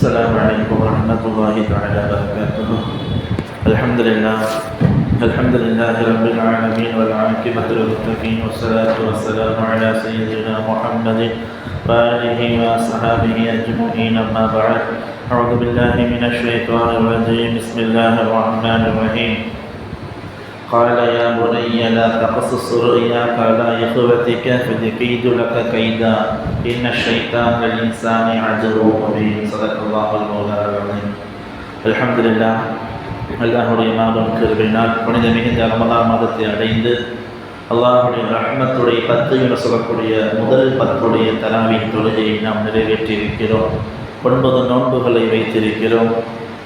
السلام عليكم ورحمة الله تعالى وبركاته. الحمد لله رب العالمين والعاقبة للمتقين والصلاة والسلام على سيدنا محمد وآله وصحبه أجمعين. أما بعد، أعوذ بالله من الشيطان الرجيم. بسم الله الرحمن الرحيم. قال يا بني لا تقصص رؤياك على إخوتك فيكيد لك كيدا إن الشيطان للإنسان عدو مبين. صدق الله المولى العظيم. الحمد لله. அல்லாஹுடைய மாதம் கிருபையினால் புனித மிகுந்த ரமலான் மாதத்தை அடைந்து அல்லாஹுடைய ரஹ்மத்துடைய 10 என சொல்லக்கூடிய முதல் 10 தராவீஹ் தொழுகையை நாம் நிறைவேற்றியிருக்கிறோம். 9 நோன்புகளை வைத்திருக்கிறோம்.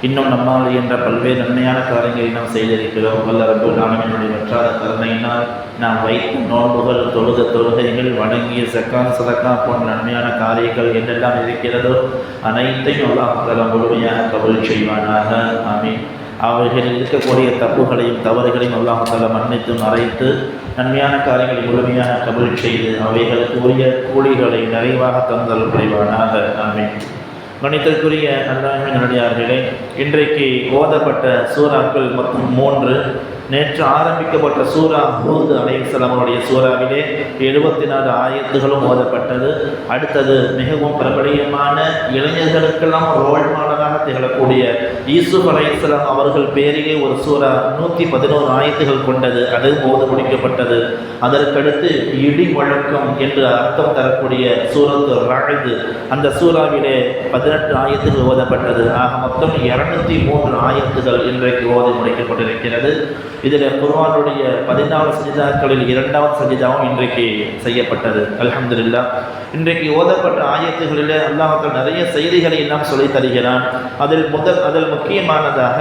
இன்னும் நம்மால் என்ற பல்வேறு நன்மையான காரியங்களை நாம் செய்திருக்கிறோம். வல்ல ரப்பல் ஆலமீனுடைய வற்றாத கருணையினால் நாம் வைத்த நோன்புகள், தொழுகைகள், வணங்கிய ஸகாத் சதகா போன்ற நன்மையான காரியங்கள் என்னெல்லாம் இருக்கிறதோ அனைத்தையும் அல்லாஹ் தஆலா முழுமையாக கபூல் செய்வானாக. ஆமீன். அவைகளில் இருக்கக்கூடிய தப்புகளையும் தவறுகளையும் அல்லாஹ் தஆலா மன்னித்து மறைத்து நன்மையான காரியங்களை முழுமையாக கபூல் செய்து அவைகளுக்கு உரிய கூலிகளை நிறைவாக தந்தல் புரிவானாக. ஆமீன். கணிதற்குரிய அல்லாஹ்வின் நல்லடியார்களே, இன்றைக்கு ஓதப்பட்ட சூறாக்கள் மொத்தம் 3. நேற்று ஆரம்பிக்கப்பட்ட சூரா ஹூத் அலைஹிஸ்ஸலாம் அவருடைய சூறாவிலே 74 ஆயத்துகளும் ஓதப்பட்டது. அடுத்தது மிகவும் பிரபலியமான இளைஞர்களுக்கெல்லாம் ரோல் மாடலாக திகழக்கூடிய யூசுப் அலைஹிஸ்ஸலாம் அவர்கள் பேரிலே ஒரு சூரா 111 ஆயத்துகள் கொண்டது, அதுவும் ஓத முடிக்கப்பட்டது. அதற்கடுத்து இடி முழக்கம் என்று அர்த்தம் தரக்கூடிய சூரத்து ரஅத், அந்த சூறாவிலே 18 ஆயத்துகள் ஓதப்பட்டது. ஆக மொத்தம் 203 ஆயத்துகள் இன்றைக்கு ஓதி முடிக்கப்பட்டிருக்கிறது. இதில் குர்ஆனுடைய 14 சஜிதாக்களில் 2வது சஜிதாவும் இன்றைக்கு செய்யப்பட்டது. அல்ஹம்துலில்லாஹ். இன்றைக்கு ஓதப்பட்ட ஆயத்துகளிலே அல்லாஹ் நிறைய செய்திகளை எல்லாம் சொல்லி தருகிறான். அதில் முக்கியமானதாக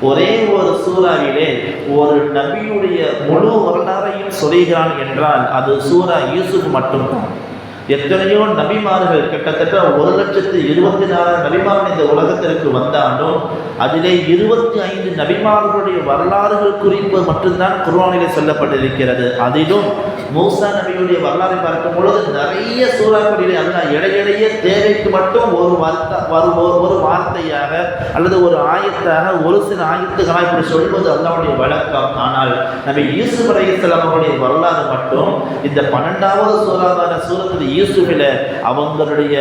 ஒரே ஒரு சூறாவிலே ஒரு நபியுடைய முழு வரலாறையும் சொல்கிறான் என்றால் அது சூரா யூசுப் மட்டும்தான். எத்தனையோ நபிமார்கள், கிட்டத்தட்ட 1,24,000 நபிமார்கள் இந்த உலகத்திற்கு வந்தாலும் அதிலே 25 நபிமார்களுடைய வரலாறுகள் குறிப்பு மட்டும்தான் குர்ஆனிலே சொல்லப்பட்டிருக்கிறது. அதிலும் மூசா நபியுடைய வரலாறை பார்க்கும் பொழுது நிறைய சூறாக்களிலே அல்லாஹ் இடையிடையே தேவைக்கு மட்டும் ஒரு வார்த்தையாக அல்லது ஒரு ஆயத்தாக ஒரு சில ஆயத்துகளாக இப்படி சொல்வது அல்லாஹ்வுடைய வழக்கம். ஆனால் நபி யூசுப் அலைஹிஸ்ஸலாம் அவருடைய வரலாறு மட்டும் இந்த 12வது சூறாவான சூரத்துல் யூசுஃபில் அவங்களுடைய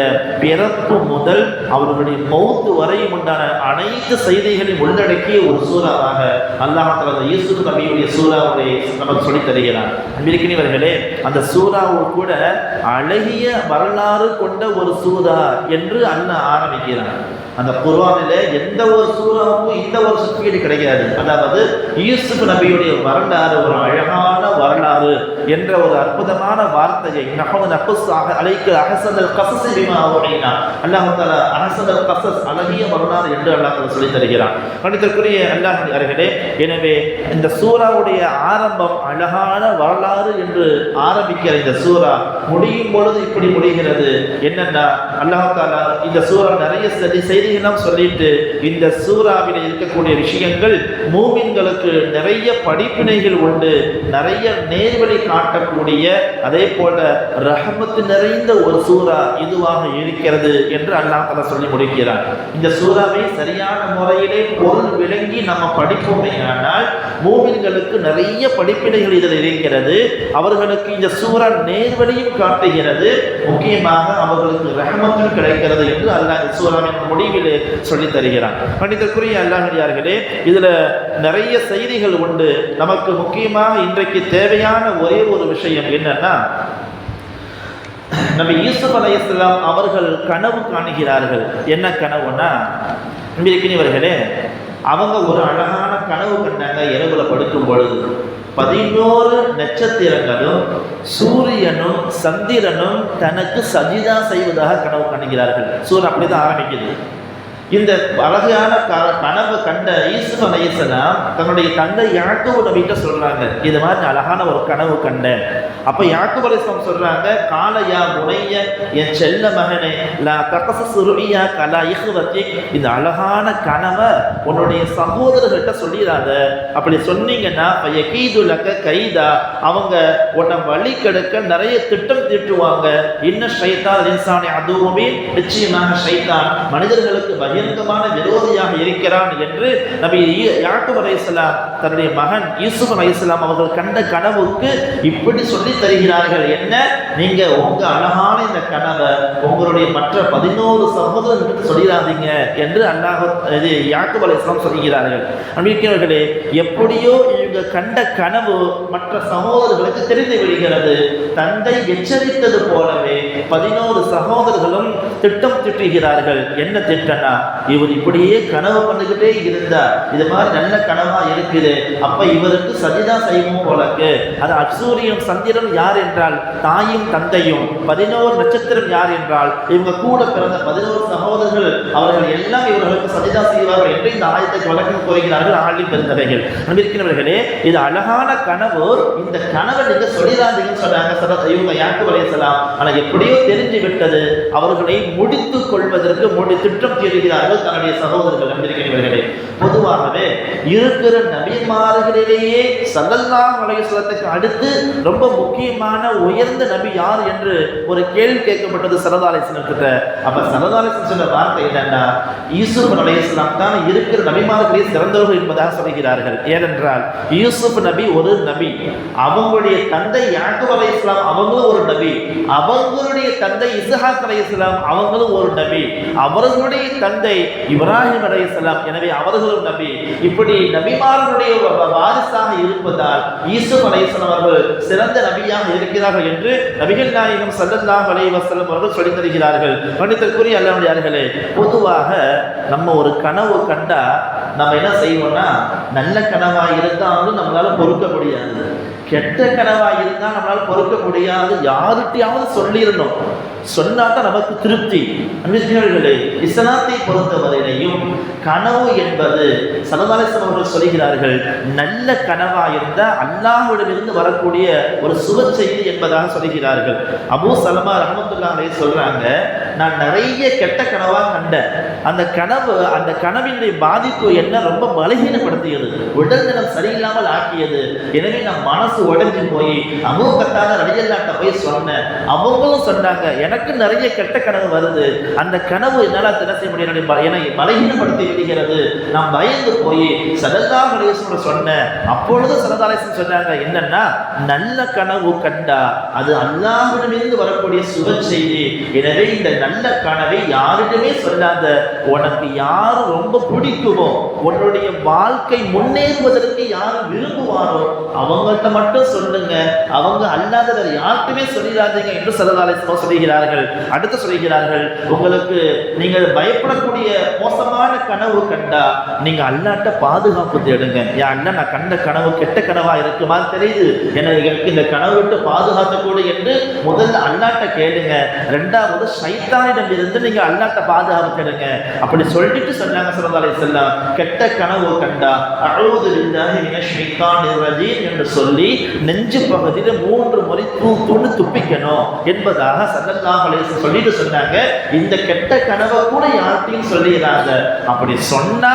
பிறப்பு முதல் அவர்களுடைய மௌத்து வரையும் உண்டான அனைத்து செய்திகளையும் உள்ளடக்கிய ஒரு சூறாவாக அல்லாஹ் தஆலா யூசுப் நபியுடைய சூறாவை நமக்கு சொல்லித் தருகிறார். அன்பிற்கினியவர்களே, அந்த சூறாவு கூட அழகிய வரலாறு கொண்ட ஒரு சூறா என்று அல்லாஹ் ஆரம்பிக்கிறார். அந்த குர்ஆனில் எந்த ஒரு சூறாவுக்கும் இந்த ஒரு சுத்தீடு கிடையாது. அதாவது யூசுப் நபியுடைய வரலாறு ஒரு அழகான வரலாறு என்ற ஒரு அற்புதமான வார்த்தையை அல்லாஹ் தஆலா அஹ்ஸனல் கஸஸ் அழகிய வரலாறு என்று அல்லாஹ் தஆலா சொல்லித் தருகிறான். கணிதற்குரிய அல்லாஹ்வினர்களே, எனவே இந்த சூறாவுடைய ஆரம்பம் அழகான வரலாறு என்று ஆரம்பிக்கிற இந்த சூறா முடியும் பொழுது இப்படி முடிகிறது. என்னன்னா, அல்லாஹ் தஆலா இந்த சூறா நிறைய செய்திகளெல்லாம் சொல்லிட்டு இந்த சூறாவில் இருக்கக்கூடிய விஷயங்கள் மூமின்களுக்கு நிறைய படிப்பினைகள் உண்டு, நிறைய நேர்வழி காட்டக்கூடிய, அதே போல ரஹமத் நிறைந்த ஒரு சூறா இதுவாக இருக்கிறது என்று அல்லாஹ் தஆலா சொல்லி முடிக்கிறார். இந்த சூறாவை சரியான முறையிலே பொருள் விளங்கி நம்ம படிப்போமே ஆனால் மூமின்களுக்கு நிறைய படிப்பினைகள் இதில் இருக்கிறது. அவர்களுக்கு இந்த சூறா நேர்வழியும் காட்டுகிறது, முக்கியமாக அவர்களுக்கு ரஹமத்தும் கிடைக்கிறது என்று அல்லாஹ் சூறாவின் முடிவிலே சொல்லி தருகிறான். மனிதக்குரிய அல்லாஹ்வினர்களே, இதுல நிறைய செய்திகள் உண்டு. நமக்கு முக்கியமாக இன்றைக்கு தேவையான ஒரே ஒரு விஷயம் என்னன்னா, நபி யூசுப் அலைஹிஸ்ஸலாம் அவர்கள் கனவு காணுகிறார்கள். என்ன கனவுனா, இவர்களே அவங்க ஒரு அழகான கனவு கண்டாங்க. இரவுல படுக்கும் பொழுது 11 நட்சத்திரங்களும் சூரியனும் சந்திரனும் தனக்கு சஜிதா செய்வதாக கனவு காணுகிறார்கள். சூரா அப்படிதான் ஆரம்பிக்குது. இந்த அழகான கனவு கண்ட யூசுப் அலைஹிஸ்ஸலாம் தன்னுடைய தந்தை யாக்கூப் நபிகிட்ட சொல்றாங்க, இது மாதிரி அழகான ஒரு கனவு கண்டேன். அப்ப யாக்கூப் அலைஹிஸ்ஸலாம் சொல்றாங்க, காலையா முனைய, என் செல்ல மகனே, லா தகஸஸ் ருயா கலா இஹ்வதி, இந்த அழகான கனவை உன்னுடைய சகோதரர்கிட்ட சொல்லிடாத. அப்படி சொன்னீங்கன்னா யகீது லக கைதா, அவங்க உன்னை வழி கெடுக்க நிறைய திட்டம் தீட்டுவாங்க. இன்ன ஷைத்தான் இன்சானி அதுவுமே, நிச்சயமாக ஷைத்தான் மனிதர்களுக்கு பகிரங்கமான விரோதியாக இருக்கிறான் என்று நபி யாக்கூப் அலைஹிஸ்ஸலாம் தன்னுடைய மகன் யூசுப் அலைஹிஸ்ஸலாம் அவர்கள் கண்ட கனவுக்கு இப்படி சொல்லி தருகிறார்கள். என்ன, நீங்க உங்க அழகான இந்த கனவை உங்களுடைய மற்ற 11 சகோதரர்களுக்கு சொல்லிடாதீங்க என்று யாக்கூப் அலைஹிஸ்ஸலாம் சொல்கிறார்கள். அன்பிற்குரியவர்களே, எப்படியோ இவங்க கண்ட கனவு மற்ற சகோதரர்களுக்கு தெரிந்து விடுகிறது. தந்தை எச்சரித்தது போலவே 11 சகோதரர்களும் திட்டம் திட்டுகிறார்கள். என்ன திட்டம்னா, இவர் இப்படியே கனவு பண்ணிக்கிட்டே இருந்தா, இது மாதிரி நல்ல கனவா இருக்குது, அப்ப இவருக்கு சஜிதா செய்வோம் போலக்கு. அது அசூரியம் சந்திரன் யார் என்றால் தாயும் தந்தையும், 11 நட்சத்திரம் யார் என்றால் இவங்க கூட பிறந்த 11 சகோதரர்கள், அவர்கள் எல்லாம் இவர்களுக்கு சஜிதா செய்வார்கள் என்று இந்த ஆயத்தை வழக்கம் கூறுகிறார்கள் ஆளி பெருந்தவைகள். அன்பிற்கிறவர்களே, இது அழகான கனவு. இந்த கனவை நீங்க சொல்லிடாதீங்கன்னு சொன்னாங்க இவங்க யாக்கூப் அலைஹிஸ்ஸலாம். ஆனால் எப்படியோ தெரிஞ்சு விட்டது. அவர்களை முடித்துக் கொள்வதற்கு திட்டம் தீர்கிறார்கள் தன்னுடைய சகோதரர்கள். அன்பிற்கிறவர்களே, பொதுவாகவே இருக்கிற நபிமார்களிலேயே ஸல்லல்லாஹு அலைஹி வஸல்லத்துக்கு அடுத்து ரொம்ப முக்கியமான உயர்ந்த நபி யார் என்று ஒரு கேள்வி கேட்கப்பட்டது ஸல்லல்லாஹு அலைஹி வஸல்லம் கிட்ட. அப்ப ஸல்லல்லாஹு அலைஹி வஸல்லம் சொன்ன வார்த்தை என்னன்னா, யூசுப் அலைஹிஸ்ஸலாம் தான் இருக்கிற நபிமார்களிலே சிறந்தவர்கள் என்பதாக சொல்கிறார்கள். ஏனென்றால் யூசுப் நபி ஒரு நபி, அவங்களுடைய தந்தை யாக்கூப் அலைஹிஸ்ஸலாம் அவங்களும் ஒரு நபி, அவங்களுடைய தந்தை இஸ்ஹாக் அலைஹிஸ்ஸலாம் அவங்களும் ஒரு நபி, அவர்களுடைய தந்தை இப்ராஹிம் அலைஹிஸ்ஸலாம், எனவே அவர்களும் நபி. இப்படி நபிமார்களுடைய வாரிசாக இருப்பதால் யூசுப் அலைஹிஸ்ஸலாம் அவர்கள் சிறந்த நபியாக இருக்கிறார்கள் என்று நபிகள் நாயகம் ஸல்லல்லாஹு அலைஹி வஸல்லம் அவர்கள் சொல்லித் தருகிறார்கள். கணிதற்குரிய அல்லாஹ்வியார்களே, பொதுவாக நம்ம ஒரு கனவு கண்டா நம்ம என்ன செய்வோம்னா, நல்ல கனவா இருந்தாலும் நம்மளால பொறுக்க முடியாது, கெட்ட கனவா இருந்தா நம்மளால பொறுக்க முடியாது. யார்கிட்டயாவது சொல்லிடணும், சொன்னாதான் நமக்கு திருப்தி. அன்பிற்குரியவர்களே, இஸ்லாத்தை பொறுத்தவரையிலையும் கனவு என்பது ஸல்லல்லாஹு அலைஹி வஸல்லம் அவர்கள் சொல்கிறார்கள், நல்ல கனவா இருந்தால் அல்லாஹ்விடமிருந்து வரக்கூடிய ஒரு சுப செய்தி என்பதாக சொல்கிறார்கள். அபூ சலமா ரஹ்மத்துல்லாஹி அலைஹி சொல்றாங்க, நான் நிறைய கெட்ட கனவா கண்டேன். அந்த கனவினுடைய பாதிப்பு என்ன ரொம்ப பலகீனப்படுத்தியது, உடல் நலம் சரியில்லாமல் ஆக்கியது. எனவே நான் மனசு உடைஞ்சு போய் அபூ கத்தாதா ரலியல்லாஹு போய் சொன்னேன். அவங்களும் சொன்னாங்க, எனக்கு நிறைய கெட்ட கனவு வருது, அந்த கனவு என்னால் என்ன செய்ய முடியாது, என்னை பலகீனப்படுத்தி விடுகிறது. நான் பயந்து போய் ஸல்லல்லாஹு அலைஹி வஸல்லம் சொன்னேன். அப்பொழுது ஸல்லல்லாஹு அலைஹி வஸல்லம் சொன்னாங்க, என்னன்னா, நல்ல கனவு கண்டா அது அல்லாஹ்விடமிருந்து வரக்கூடிய சுப செய்தி. எனவே இந்த நல்ல கனவை யாரிடமே சொல்லாத, உனக்கு யாரு ரொம்ப பிடிக்குமோ, உன்னுடைய வாழ்க்கை முன்னேறுவதற்கு யாரு விரும்புவாரோ அவங்கள்ட்ட மட்டும் சொல்லுங்க, அவங்க அல்லாதவர் யாருக்குமே சொல்லிடாதீங்க என்று ஸல்லல்லாஹு அலைஹி வஸல்லம் சொல்கிறார்கள். அடுத்து சொல்கிறார்கள், உங்களுக்கு நீங்கள் பயப்படக்கூடிய மோசமான கனவு கண்டா நீங்க அல்லாஹ்ட்ட பாதுகாப்பு தேடுங்க. யா அல்லாஹ், நான் கண்ட கனவு கெட்ட கனவா இருக்குமா தெரியுது, எனக்கு இந்த கனவு விட்டு பாதுகாக்கக்கூட என்று முதல்ல அல்லாஹ்ட்ட கேளுங்க. ரெண்டாவது ஷைத்தானிடம் இருந்து நீங்க அல்லாஹ்ட்ட பாதுகாப்பு தேடுங்க. அப்படி சொல்லிட்டு சொன்னாங்க ஸல்லல்லாஹு அலைஹி வஸல்லம், கெட்ட கனவு கண்டா அஊது பில்லாஹி மினஷ் ஷைத்தானிர் ரஜீம் என்று சொல்லி நெஞ்சு பகுதியில் 3 முறை தூணு துப்பிக்கணும் என்பதாக ஸல்லல்லாஹு அலைஹி வஸல்லம் சொல்லிட்டு சொன்னாங்க. இந்த கெட்ட கனவை கூட யார்கிட்டையும் சொல்லிடாத. அப்படி சொன்னா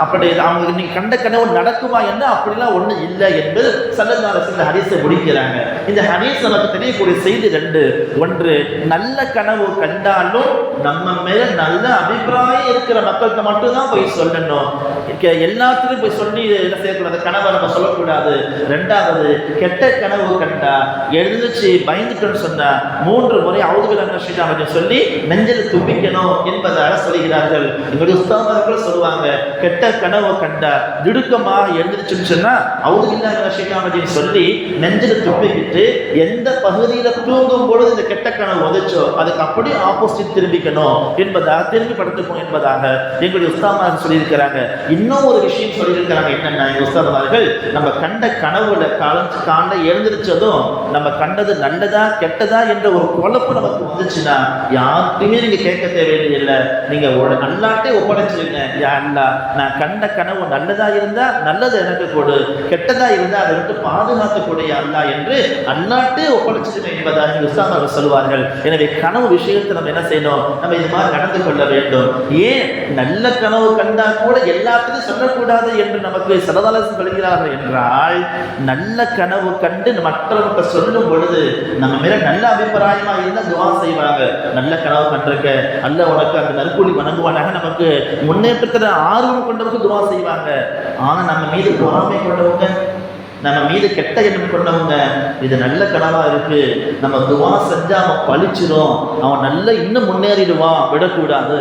அப்படி அவங்க நீங்க கண்ட கனவு நடக்குமா என்ன, அப்படிலாம் ஒண்ணு இல்லை என்று ஸல்லல்லாஹு அலைஹி வஸல்லம் ஹதீஸை முடிக்கிறாங்க. இந்த ஹதீஸ் நமக்கு தெரியக்கூடிய செய்தி 2. ஒன்று, நல்ல கனவு கண்டாலும் நம்ம மேல நல்ல அபிப்பிராயம் இருக்கிற மக்கள்கிட்ட மட்டும்தான் போய் சொல்லணும், எல்லாத்துக்கும் போய் சொல்லி என்ன செய்யக்கூடாது, கனவை நம்ம சொல்லக்கூடாது. ரெண்டாவது, கெட்ட கனவு கண்டா எழுந்துச்சு பயந்துட்டோன்னு சொன்னா 3 முறை அவுது பில்லாஹி மினஷ் ஷைத்தானிர் ரஜீம் சொல்லி நெஞ்சில் துப்பிக்கணும் என்பதாக சொல்கிறார்கள். எங்களுடைய உஸ்தாதுமார்கள் சொல்லுவாங்க, கெட்ட கனவு கண்டா திடுக்கமாக எழுந்துச்சுன்னு சொன்னா அவுது பில்லாஹி மினஷ் ஷைத்தானிர் ரஜீம் சொல்லி நெஞ்சில் துப்பிக்கிட்டு எந்த பகுதியில் தூங்கும் பொழுது இந்த கெட்ட கனவு வந்துச்சோ அதுக்கு அப்படியே ஆப்போசிட் திரும்பிக்கணும் என்பதாக, திரும்பி படுத்துக்கணும் என்பதாக எங்களுடைய உஸ்தாதுமார்கள் சொல்லியிருக்கிறாங்க. இன்னும் ஒரு விஷயம் சொல்லியிருக்கிறாங்க, என்னன்னா எங்கள் உஸ்தாதுமார்கள், நம்ம கண்ட கனவுல காண்ட எழுந்திருச்சதும் நம்ம கண்டது நல்லதா கெட்டதா என்ற ஒரு குழப்பம் நமக்கு வந்துச்சுன்னா யார்கிட்டையுமே நீங்க கேட்க தேவையில்லை. நீங்க அல்லாட்டே ஒப்படைச்சிருங்க. யா அல்லாஹ், நான் கண்ட கனவு நல்லதா இருந்தா நல்லது எனக்கு கொடு, கெட்டதா இருந்தா அதை விட்டு பாதுகாக்கக்கூடிய அல்லாஹ் என்று அல்லாட்டே ஒப்படைச்சிருங்க என்பதாக உஸ்தாம் அவர்கள் சொல்வார்கள். எனவே கனவு விஷயத்தை நம்ம என்ன செய்யணும்? நம்ம இது மாதிரி நடந்து கொள்ள வேண்டும். ஏன் நல்ல கனவு கண்டா கூட எல்லாத்தையும் சொல்லக்கூடாது என்று நமக்கு சரதாலசம் சொல்கிறார்கள் என்றால், நல்ல கனவு கண்டு மற்றவர்கிட்ட சொல்லும் பொழுது நம்ம மேல நல்ல அபிப்பிராயமா இருந்தா துவா செய்வாங்க. நல்ல கனவு கண்டிருக்க, அல்ல உனக்கு அந்த நற்கூலி வணங்குவானாக நமக்கு முன்னேற்றத்தில் ஆர்வம் கொண்டவங்க துவா செய்வாங்க. ஆனா நம்ம மீது பொறாமை கொண்டவங்க, நம்ம மீது கெட்ட எண்ணம் கொண்டவங்க, இது நல்ல கனவா இருக்கு, நம்ம துவா செஞ்சா அவன் பழிச்சிடும், அவன் நல்ல இன்னும் முன்னேறிடுவான், விடக்கூடாது.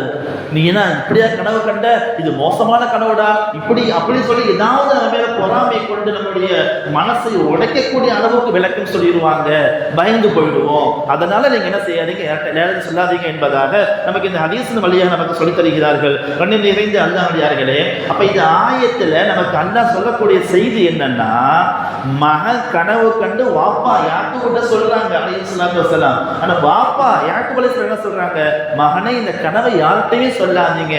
நீ என்ன இப்படியா கனவு கண்ட, இது மோசமான கனவுடா, இப்படி அப்படி சொல்லி ஏதாவது நம்ம மேல பொறாமை கொண்டு நம்முடைய மனசை உடைக்கக்கூடிய அளவுக்கு விளக்கம் சொல்லிடுவாங்க, பயந்து போயிடுவோம். அதனால நீங்க என்ன செய்யாதீங்க, நேரத்தை சொல்லாதீங்க என்பதாக நமக்கு இந்த ஹதீஸின் வழியாக நமக்கு சொல்லித் தருகிறார்கள். கண்ணில் நிறைந்த அல்லாஹ்வியார்களே, அப்ப இந்த ஆயத்துல நமக்கு அல்லாஹ் சொல்லக்கூடிய செய்தி என்னன்னா, மகன் கனவு கண்டு வாப்பா யாக்கூப்கிட்ட சொல்றாங்க அலைஹிஸ்ஸலாத்து வஸலாம். ஆனா வாப்பா யாக்கூப் அலைஹிஸ்ஸலாம் என்ன சொல்றாங்க? மகனே, இந்த கனவை யார்கிட்டயும் சொல்லாதீங்க.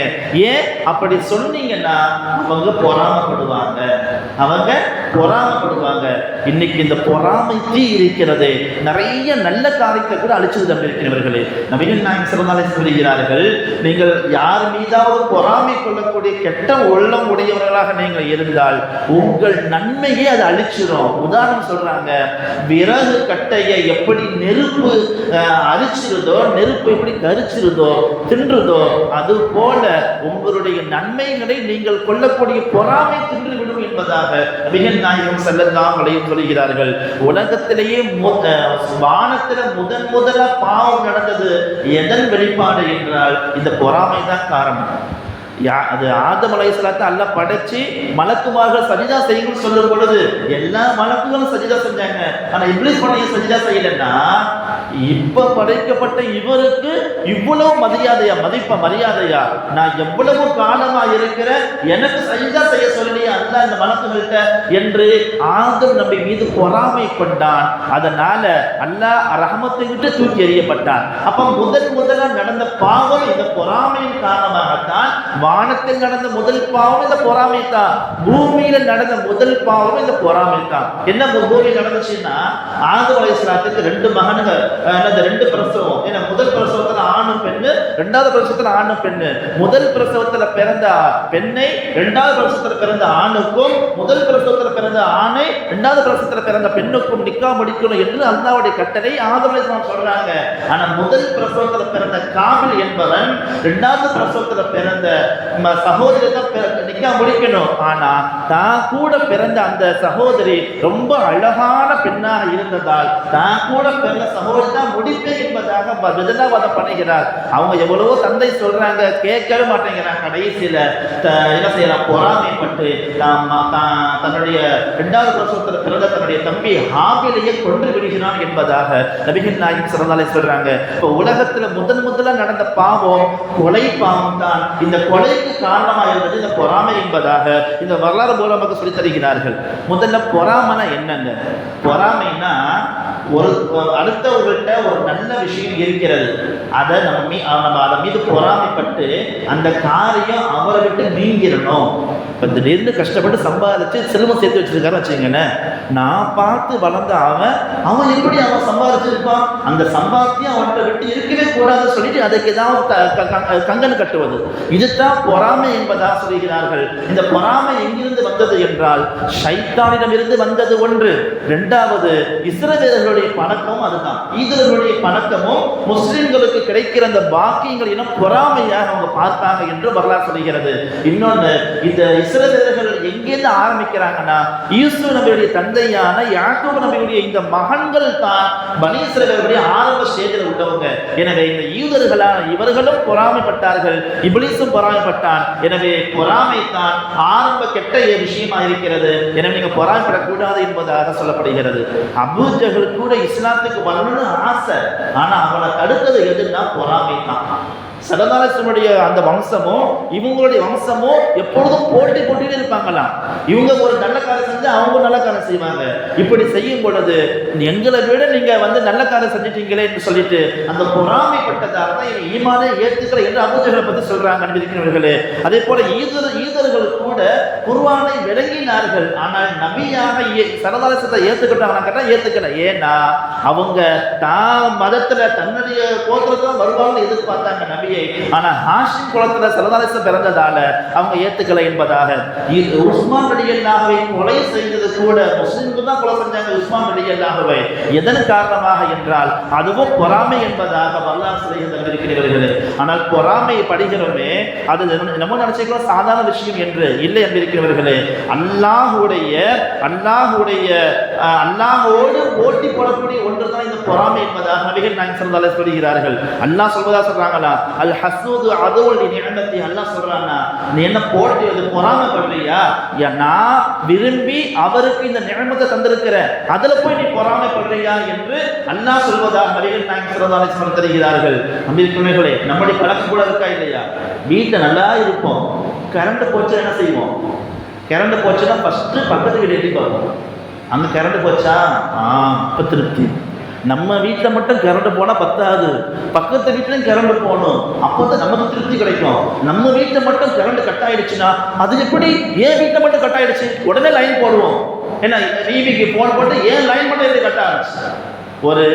ஏன் அப்படி சொன்னீங்கன்னா அவங்க பொறாமைப்படுவாங்க, அவங்க பொறாமைப்படுவாங்க. இன்னைக்கு இந்த பொறாமை தீ இருக்கிறது, நிறைய நல்ல காரியத்தை கூட அழிச்சது தம்பிருக்கிறவர்களே. நபிகள் நாயகம் ஸல்லல்லாஹு அலைஹி வஸல்லம் சொல்கிறார்கள், நீங்கள் யார் மீதாவது பொறாமை கொள்ளக்கூடிய கெட்ட உள்ளம் உடையவர்களாக நீங்கள் இருந்தால் உங்கள் நன்மையை அது அழிச்சிடும். உதாரணம் சொல்றாங்க, விறகு கட்டையை எப்படி நெருப்பு அரிச்சிருதோ, நெருப்பு எப்படி கரிச்சிருதோ தின்றுதோ, அது போல உங்களுடைய நன்மைகளை நீங்கள் கொள்ளக்கூடிய பொறாமை தின்றுவிடும் என்பதாக நபிகள் நாயகம் ஸல்லல்லாஹு அலைஹி வஸல்லம் சொல்கிறார்கள். உலகத்திலேயே வானத்தில் முதல்ல பாவம் நடந்தது எதன் வெளிப்பாடு என்றால் இந்த பொறாமை தான் காரணம். அது ஆதம் அலைஹிஸ்ஸலாத்தை அல்லாஹ் படைச்சு மலக்குமார்கள் சஜிதா செய்யுன்னு சொல்லும் பொழுது எல்லா மலக்குகளும் சஜிதா செஞ்சாங்க. ஆனா இப்லீஸ் பண்ண சஜிதா செய்யலன்னா இப்ப படைக்கப்பட்ட இவருக்கு இவ்வளவு மரியாதையா நான் எவ்வளவு காலமா இருக்கிற எனக்கு சஜிதா செய்ய சொல்லியா அல்லாஹ் இந்த மலக்குகள்கிட்ட என்று ஆதம் நபி மீது பொறாமை கொண்டான். அதனால அல்லாஹ் ரஹமத்தை விட்டு தூக்கி எறியப்பட்டான். அப்ப முதல்ல நடந்த பாவம் இந்த பொறாமையின் காரணமாகத்தான். வானத்தில் நடந்த முதல் பாவம் இந்த பொறாமை தான். பூமியில நடந்த முதல் பாவம் இந்த பொறாமை தான். என்ன பூமியில் நடந்துச்சுன்னா, ஆதம் அலைஹிஸ்ஸலாத்துக்கு 2 மகன்கள், ரெண்டு பிரசவம். ஏன்னா முதல் பிரசவத்துல ஆணும் பெண்ணு, இரண்டாவது பிரசவத்துல ஆணும் பெண்ணு. முதல் பிரசவத்துல பிறந்த பெண்ணை இரண்டாவது பிரசவத்துல பிறந்த ஆணுக்கும், முதல் பிரசவத்துல பிறந்த ஆணை இரண்டாவது பிரசவத்துல பிறந்த பெண்ணுக்கும் நிக்கா முடிக்கணும் என்று அல்லாஹ்வுடைய கட்டளை ஆதம் அலைஹிஸ்ஸலாம் சொல்றாங்க. ஆனா முதல் பிரசவத்துல பிறந்த காபில் என்பவன் இரண்டாவது பிரசவத்துல பிறந்த சகோதரி தான் நிக்கா முடிக்கணும். ஆனா தான் கூட பிறந்த அந்த சகோதரி ரொம்ப அழகான பெண்ணாக இருந்ததால் தான் கூட பிறந்த சகோதரி தான் முடிப்பேன் என்பதாக விதனாவாதம் பண்ணுகிறார். அவங்க எவ்வளவோ தந்தை சொல்றாங்க, கேட்கவே மாட்டேங்கிறாங்க. கடைசியில என்ன செய்யலாம், பொறாமைப்பட்டு தன்னுடைய 2வது பிரசவத்தில் பிறந்த தன்னுடைய தம்பி ஹாபிலையே கொன்று விடுகிறான் என்பதாக நபிகள் நாயகம் ஸல்லல்லாஹு அலைஹி வஸல்லம் சொல்றாங்க. இப்போ உலகத்துல முதல்ல நடந்த பாவம் கொலை பாவம் தான். இந்த கொலைக்கு காரணமாக இருந்தது இந்த பொறாமை என்பதாக இந்த வரலாறு மூலம் நமக்கு சொல்லி தருகிறார்கள். முதல்ல பொறாமைனா என்னங்க? பொறாமைனா ஒரு அடுத்தவர்கள்ட்ட ஒரு நல்ல விஷயம் இருக்கிறது, அதை நம்ம அதன் மீது பொறாமைப்பட்டு அந்த காரியம் அவரை விட்டு நீங்கிடணும். இப்போ திடீர்னு கஷ்டப்பட்டு சம்பாதிச்சு செல்வம் சேர்த்து வச்சிருக்காரு வச்சுக்கோங்கண்ணே, நான் பார்த்து வளர்ந்த அவன் எப்படி அவன் சம்பாதிச்சிருப்பான், அந்த சம்பாத்தியம் அவன்கிட்ட விட்டு இருக்கவே கூடாதுன்னு சொல்லிட்டு அதுக்கு ஏதாவது கங்கன் கட்டுவது, இதுதான் பொறாமை என்பதாக சொல்கிறார்கள். இந்த பொறாமை எங்கிருந்து வந்தது என்றால் ஷைத்தானிடம் இருந்து வந்தது ஒன்று. 2வது இஸ்ரவேலர்களுடைய பழக்கமும் அதுதான். ஈதர்களுடைய பழக்கமும் முஸ்லிம்களுக்கு கிடைக்கிற அந்த பாக்கியங்களிலும் பொறாமையாக அவங்க பார்த்தாங்க என்று வரலாறு சொல்கிறது. இன்னொன்று, இந்த இஸ்ரவேலர்கள் எங்கிருந்து ஆரம்பிக்கிறாங்கன்னா யூசுப் நபியுடைய தந்தையான யாக்கூப் நபியுடைய இந்த மகன்கள் தான் பனி இஸ்ரவேலர்களுடைய ஆரம்ப ஸ்டேஜில் உள்ளவங்க. எனவே இந்த யூதர்களான இவர்களும் பொறாமைப்பட்டார்கள், இப்லீஸும் பொறாமைப்பட்டான். எனவே பொறாமை தான் ஆரம்ப கெட்ட விஷயமா இருக்கிறது. எனவே நீங்க பொறாமைப்படக்கூடாது என்பதாக சொல்லப்படுகிறது. அபூ ஜஹல் கூட இஸ்லாத்துக்கு வரணும்னு ஆசை, ஆனா அவனை தடுத்தது எதுன்னா பொறாமை தான். ஸல்லல்லாஹு அலைஹி வஸல்லம் அந்த வம்சமும் இவங்களுடைய வம்சமும் எப்பொழுதும் போட்டி போட்டிட்டு இருப்பாங்களாம். இவங்க ஒரு நல்ல காரியம் செஞ்சு அவங்க நல்ல காரியம் செய்வாங்க. இப்படி செய்யும் பொழுது எங்களை விட நீங்க நல்ல காரியம் செஞ்சிட்டீங்களே என்று சொல்லிட்டு அந்த பொறாமைப்பட்டதாக தான் இவன் ஈமானை ஏற்றுக்கிற என்று அபூஜஹலை பத்தி சொல்றாங்க அன்பிற்கின்றவர்களே. அதே போல ஈதர்கள் கூட குர்ஆனை விளங்கினார்கள். ஆனால் நபியாக ஸல்லல்லாஹு அலைஹி வஸல்லம் ஏத்துக்கிட்டாங்க கேட்டா ஏத்துக்கல. ஏன்னா அவங்க தான் மதத்துல தன்னுடைய கோத்திரத்துல வருவாங்கன்னு எதிர்பார்த்தாங்க நபியை. ஆனா ஹாஷிம் குலத்துல ஸல்லல்லாஹு அலைஹி வஸல்லம் பிறந்ததால அவங்க ஏத்துக்கல என்பதாக. உஸ்மான் ரலியல்லாஹுவை கொலை செய்தது கூட முஸ்லிம்கள் தான் கொலை செஞ்சாங்க உஸ்மான் ரலியல்லாஹுவை. எதன் காரணமாக என்றால் அதுவும் பொறாமை என்பதாக வரலாறு சொல்லியிருக்கிறார்களே. ஆனால் பொறாமை படுகிறோமே அது நம்ம நினைச்சுக்கிறோம் சாதாரண விஷயம் என்று இல்லை என்பிருக்கிறவர்களே. அல்லாஹோடு போட்டி போடக்கூடிய ஒன்றுதான் இந்த பொறாமை என்பதாக நபிகள் நாயகம் ஸல்லல்லாஹு அலைஹி வஸல்லம் சொல்கிறார்கள். அல்லாஹ் சொல்வதா சொல்றாங்களா, அல் ஹஸூது அதுல் நிஅமத்தி. அல்லாஹ் சொல்றானா, நீ என்ன போட்டி பொறாமை பண்றியா? நான் விரும்பி அவருக்கு இந்த நிஅமத்தை தந்திருக்கிறேன், அதுல போய் நீ பொறாமை பண்றியா என்று அல்லாஹ் சொல்வதாக நபிகள் நாயகம் ஸல்லல்லாஹு அலைஹி வஸல்லம் தெரிகிறார்கள். நம்பியிருக்கிறவர்களே, நம்முடைய பழக்கம் கூட இருக்கா இல்லையா? வீட்டில் நல்லா இருப்போம், கரண்ட் போச்சு என்ன செய்வோம்? கரண்ட் போச்சுன்னா ஃபர்ஸ்ட் பக்கத்து வீடு எட்டி பார்ப்போம். அங்கே கரண்ட் போச்சா இப்போ திருப்தி. நம்ம வீட்டில் மட்டும் கரண்ட் போனால் பத்தாது, பக்கத்து வீட்லையும் கரண்ட் போகணும், அப்போ தான் நமக்கு திருப்தி கிடைக்கும். நம்ம வீட்டில் மட்டும் கரண்ட் கட் ஆயிடுச்சுன்னா அது எப்படி? ஏன் வீட்டில் மட்டும் கட் ஆயிடுச்சு உடனே லைன் போடுவோம். ஏன்னா டிவிக்கு ஃபோன் போட்டு ஏன் லைன் மட்டும் எது கட் ஆகிடுச்சு? ஒரு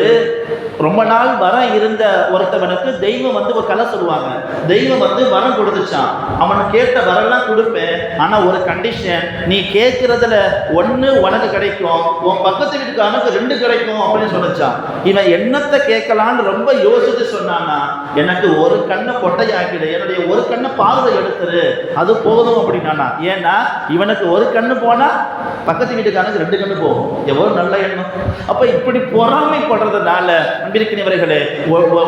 ரொம்ப நாள் வரம் இருந்த ஒருத்தவனுக்கு தெய்வம் ஒரு கலை சொல்லுவாங்க. தெய்வம் வரம் கொடுத்துச்சான். அவனுக்கு கேட்ட வரலாம் கொடுப்பேன், ஆனா ஒரு கண்டிஷன், நீ கேட்கறதுல ஒண்ணு உனக்கு கிடைக்கும், உன் பக்கத்து வீட்டுக்காரனுக்கு 2 கிடைக்கும் அப்படின்னு சொன்னான். இவன் என்னத்தை கேட்கலான்னு ரொம்ப யோசிச்சு சொன்னான்னா, எனக்கு ஒரு கண்ணை பொட்டையாக்கிடு, என்னுடைய ஒரு கண்ணை பார்வை எடுத்துரு, அது போதும் அப்படின்னா. ஏன்னா இவனுக்கு ஒரு கண்ணு போனா பக்கத்து வீட்டுக்காரனுக்கு 2 கண்ணு போகும். எவ்வளவு நல்ல எண்ணம். அப்ப இப்படி பொறாமைப்படுறதுனால அன்பிற்கினியவர்களே,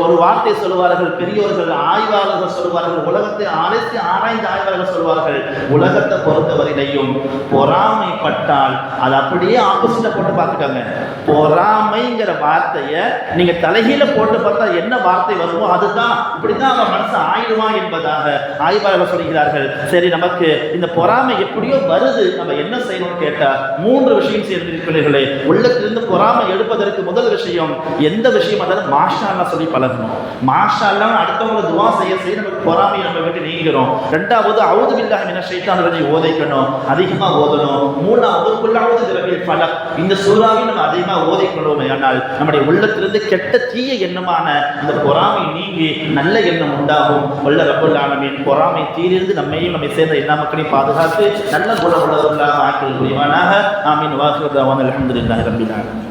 ஒரு வார்த்தை சொல்லுவார்கள் பெரியோர்கள், ஆய்வாளர்கள் சொல்லுவார்கள், உலகத்தை அனைத்து ஆராய்ந்த ஆய்வாளர்கள் சொல்வார்கள், உலகத்தை பொறுத்தவரையிலையும் பொறாமைப்பட்டால் அது அப்படியே ஆப்போசிட்டா போட்டு பார்த்துக்காங்க. பொறாமைங்கிற வார்த்தையை நீங்க தலைகீழ போட்டு பார்த்தா என்ன வார்த்தை வருமோ அதுதான், இப்படிதான் அவன் மனசு ஆயிடுவான் என்பதாக ஆய்வாளர்கள் சொல்கிறார்கள். சரி, நமக்கு இந்த பொறாமை எப்படியோ வருது, நம்ம என்ன செய்யணும்னு கேட்டா 3 விஷயம் செய்திருக்கிறீர்களே. உள்ளத்திலிருந்து பொறாமை எடுப்பதற்கு முதல் விஷயம், எந்த விஷயம் அதாவது மாஷா அல்லாஹ் சொல்லி பழகணும். மாஷா அல்லாஹ் அடுத்தவங்களை துவா செய்ய நமக்கு பொறாமை நம்ம விட்டு நீங்கிறோம். 2வது அஊது பில்லாஹி மினஷ் ஷைத்தானிர் ரஜீம் ஓதிக்கணும், அதிகமா ஓதணும். 3வது குல் அஊது பிரப்பில் ஃபலக், இந்த சூறாவை நம்ம அதிகமா ஓதிக்கணும். ஆனால் நம்முடைய உள்ளத்திலிருந்து கெட்ட தீய எண்ணமான இந்த பொறாமை நீங்கி நல்ல எண்ணம் உண்டாகும். வல்ல ரப்பல் ஆலமீன் பொறாமை தீரிருந்து நம்மையும் நம்மை சேர்ந்த எல்லா மக்களையும் பாதுகாத்து நல்ல குணம் உள்ளவர்களாக ஆக்கிக் கொள்வானாக. ஆமீன். வாஹிரு தஅவானா அல்ஹம்துலில்லாஹி ரப்பில் ஆலமீன்.